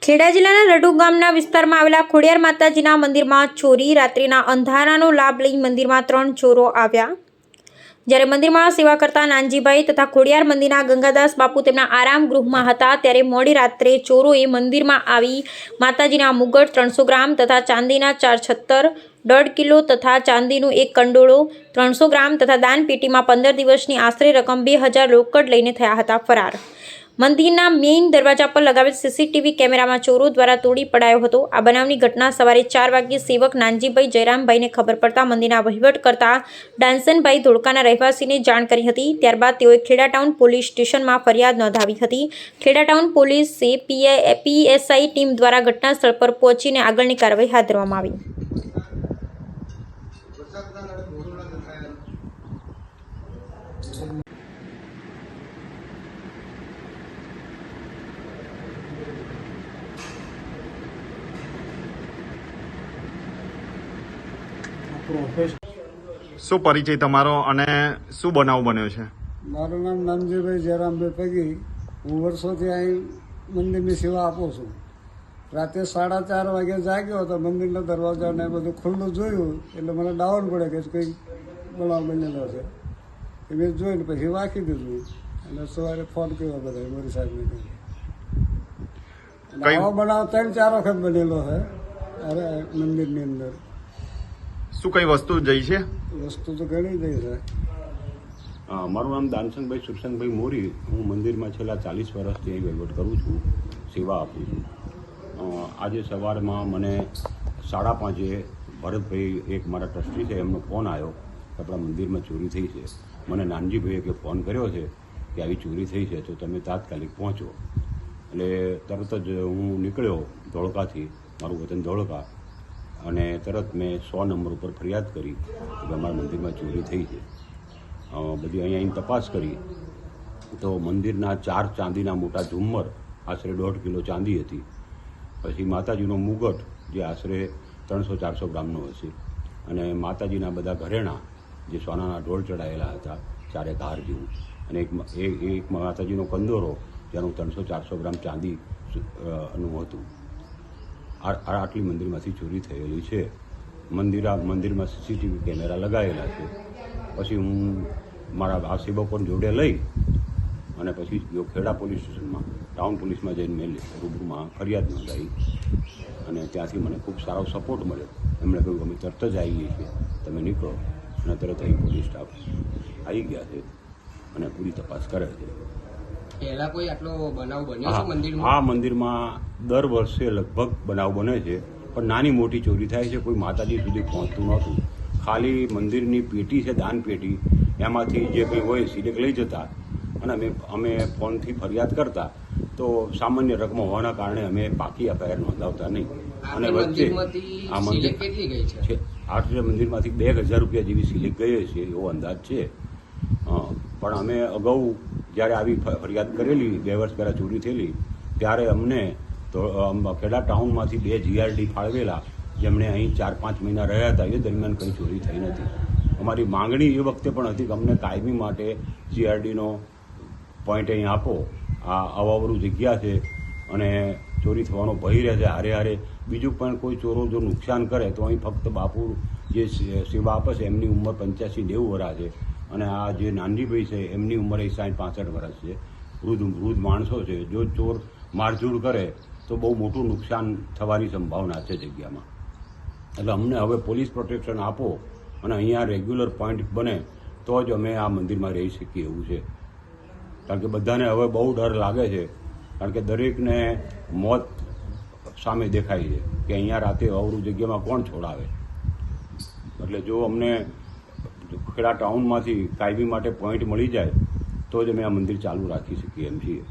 ખેડા જિલ્લાના રડુ ગામના વિસ્તારમાં આવેલા ખોડિયાર માતાજીના મંદિરમાં ચોરી. રાત્રિના અંધારાનો લાભ લઈ મંદિરમાં 3 ચોરો આવ્યા. જ્યારે મંદિરમાં સેવા કરતા નાનજીભાઈ તથા ખોડિયાર મંદિરના ગંગાદાસ બાપુ તેમના આરામ ગૃહમાં હતા ત્યારે મોડી રાત્રે ચોરોએ મંદિરમાં આવી માતાજીના મુગટ 300 ગ્રામ તથા ચાંદીના 4 છત્તર, 1.5 કિલો તથા ચાંદીનું 1 કંડોળો, 300 ગ્રામ તથા દાનપેટીમાં 15 દિવસની આશરે રકમ 2000 રોકડ લઈને થયા હતા ફરાર. મંદિરના મેઇન દરવાજા પર લગાવેલ સીસીટીવી કેમેરામાં ચોરો દ્વારા તોડી પડાયો હતો. આ બનાવની ઘટના સવારે 4 વાગ્યે સેવક નાનજીભાઈ જયરામભાઈને ખબર પડતા મંદિરના વહીવટ કરતા ડાન્સનભાઈ ધોળકાના રહેવાસીને જાણ કરી હતી. ત્યારબાદ તેઓએ ખેડા ટાઉન પોલીસ સ્ટેશનમાં ફરિયાદ નોંધાવી હતી. ખેડા ટાઉન પોલીસે પીએસઆઈ ટીમ દ્વારા ઘટના સ્થળ પર પહોંચીને આગળની કાર્યવાહી હાથ ધરવામાં આવી. શું પરિચય તમારો અને શું બનાવ બન્યો છે? મારું નામ નાનજીભાઈ જયરામભાઈ પગી. હું વર્ષોથી અહીં મંદિરની સેવા આપું છું. રાતે 4:30 વાગે જાગ્યો તો મંદિરના દરવાજાને બધું ખુલ્લું જોયું એટલે મને ડાઉન પડે કે કંઈ બનાવ બનેલો છે. એ મેં જોઈને પછી વાંકી દીધું અને સવારે ફોન કર્યો બધા મોરી સાહેબને. આવો બનાવ 3-4 વખત બનેલો છે અરે મંદિરની અંદર. શું કઈ વસ્તુ જઈ છે? વસ્તુ તો ઘણી જઈ છે. મારું નામ દાનસંગભાઈ સુરસંગભાઈ મોરી. હું મંદિરમાં છેલ્લા 40 વર્ષથી અહીં વહીવટ કરું છું, સેવા આપું છું. આજે સવારમાં મને 5:30 ભરતભાઈ, એક મારા ટ્રસ્ટી છે, એમનો ફોન આવ્યો કે આપણા મંદિરમાં ચોરી થઈ છે. મને નાનજીભાઈએ કે ફોન કર્યો છે કે આવી ચોરી થઈ છે તો તમે તાત્કાલિક પહોંચો. એટલે તરત જ હું નીકળ્યો ધોળકાથી, મારું વતન ધોળકા, અને તરત મેં 100 નંબર ઉપર ફરિયાદ કરી કે અમારા મંદિરમાં ચોરી થઈ છે. બધી અહીંયા તપાસ કરી તો મંદિરના 4 ચાંદીના મોટા ઝુમ્મર, આશરે 1.5 કિલો ચાંદી હતી. પછી માતાજીનો મુગટ જે આશરે 300-400 ગ્રામનો હશે, અને માતાજીના બધા ઘરેણાં જે સોનાના ઢોળ ચડાયેલા હતા 4 હાર જેવું, અને એક માતાજીનો કંદોરો જેનું 300-400 ગ્રામ ચાંદી નું હતું. આટલી મંદિરમાંથી ચોરી થયેલી છે. મંદિરમાં સીસીટીવી કેમેરા લગાવેલા છે. પછી હું મારા આ સેવકોને જોડે લઈ અને પછી ખેડા પોલીસ સ્ટેશનમાં, ટાઉન પોલીસમાં જઈને મેં રૂબરૂમાં ફરિયાદ નોંધાવી અને ત્યાંથી મને ખૂબ સારો સપોર્ટ મળ્યો. એમણે કહ્યું અમે તરત જ આવીએ છીએ, તમે નીકળો. અને તરત અહીં પોલીસ સ્ટાફ આવી ગયા છે અને પૂરી તપાસ કરે છે. પહેલા કોઈ આટલો બનાવ બન્યો છે મંદિરમાં? આ મંદિરમાં દર વર્ષે લગભગ બનાવ બને છે, પણ નાની મોટી ચોરી થાય છે. કોઈ માતાજી સુધી પહોંચતું નહોતું. ખાલી મંદિરની પેટી છે, દાન પેટી, એમાંથી જે કંઈ હોય સિલેક્ટ લઈ જતા અને અમે ફોનથી ફરિયાદ કરતા તો સામાન્ય રકમ હોવાના કારણે અમે પાકી એફઆઈઆર નોંધાવતા નહીં. અને વચ્ચે આ મંદિર કેટલી ગઈ છે? આટલે મંદિરમાંથી 2000 રૂપિયા જેવી સિલેક્ટ ગઈ છે એવો અંદાજ છે. પણ અમે અગાઉ જ્યારે આવી ફરિયાદ કરેલી 2 વર્ષ પહેલાં ચોરી થયેલી, ત્યારે અમને ખેડા ટાઉનમાંથી 2 GRD ફાળવેલા, જેમણે અહીં 4-5 મહિના રહ્યા હતા. એ દરમિયાન કંઈ ચોરી થઈ નથી. અમારી માંગણી એ વખતે પણ હતી કે અમને કાયમી માટે GRDનો પોઈન્ટ અહીં આપો. આ અવાવરું જગ્યા છે અને ચોરી થવાનો ભય રહે છે. હારે હારે બીજું પણ કોઈ ચોરો જો નુકસાન કરે તો અહીં ફક્ત બાપુ જે સેવા આપે છે એમની ઉંમર 85-90 વર્ષ છે, અને આ જે નાનજીભાઈ છે એમની ઉંમર 60-65 વર્ષ છે. વૃદ્ધ માણસો છે. જો ચોર મારઝૂડ કરે તો બહુ મોટું નુકસાન થવાની સંભાવના છે જગ્યામાં. એટલે અમને હવે પોલીસ પ્રોટેક્શન આપો અને અહીંયા રેગ્યુલર પોઈન્ટ બને તો જ અમે આ મંદિરમાં રહી શકીએ એવું છે. કારણ કે બધાને હવે બહુ ડર લાગે છે, કારણ કે દરેકને મોત સામે દેખાય છે કે અહીંયા રાતે અવરું જગ્યામાં કોણ છોડાવે. એટલે જો અમને ખેડા ટાઉનમાંથી કાયમી માટે પોઈન્ટ મળી જાય તો જ અમે આ મંદિર ચાલુ રાખી શકીએ એમ છીએ.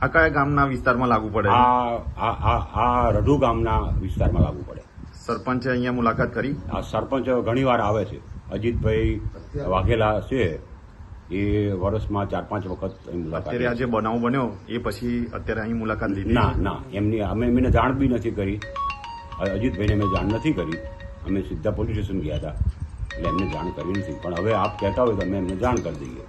આ કયા ગામના વિસ્તારમાં લાગુ પડે? આ રઢુ ગામના વિસ્તારમાં લાગુ પડે. સરપંચે અહીંયા મુલાકાત કરી? આ સરપંચ ઘણી વાર આવે છે. અજીતભાઈ વાઘેલા છે, એ વર્ષમાં 4-5 વખત મુલાકાત. અત્યારે આ જે બનાવ બન્યો એ પછી અત્યારે અહીં મુલાકાત લીધી? ના, અમે એમને જાણ બી નથી કરી. અજીતભાઈને મેં જાણ નથી કરી. અમે સીધા પોલીસ સ્ટેશન ગયા હતા એટલે એમને જાણ કરી નથી. પણ હવે આપ કહેતા હોય તો અમે એમને જાણ કરી દઈએ.